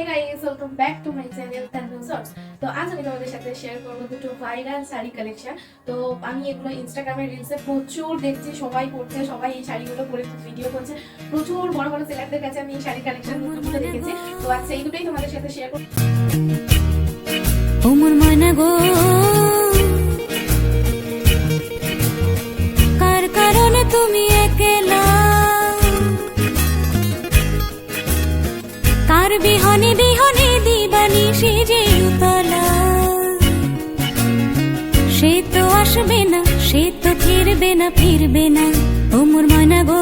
Hey guys, welcome back to my channel Tanvir shorts. তো আজ আমি তোমাদের সাথে শেয়ার করবো দুটো ভাইরাল শাড়ি কালেকশন। তো আমি এগুলো ইনস্টাগ্রামে রিলসে প্রচুর দেখছি, সবাই পরছে, সবাই এই শাড়িগুলো পরে ভিডিও করছে। প্রচুর বড় বড় সেলারদের কাছে আমি এই শাড়ি কালেকশন দেখেছি। তো আজকে এই দুটোই তোমাদের সাথে শেয়ার করবো। ওমর ময়না গো, কার কারণে তুমি একলা, কার বিহনে বিহনে দিবানি সেজে উতলা। সে তো আসবে না, সে তো ফিরবে না, ফিরবে না। ওমর ময়না গো,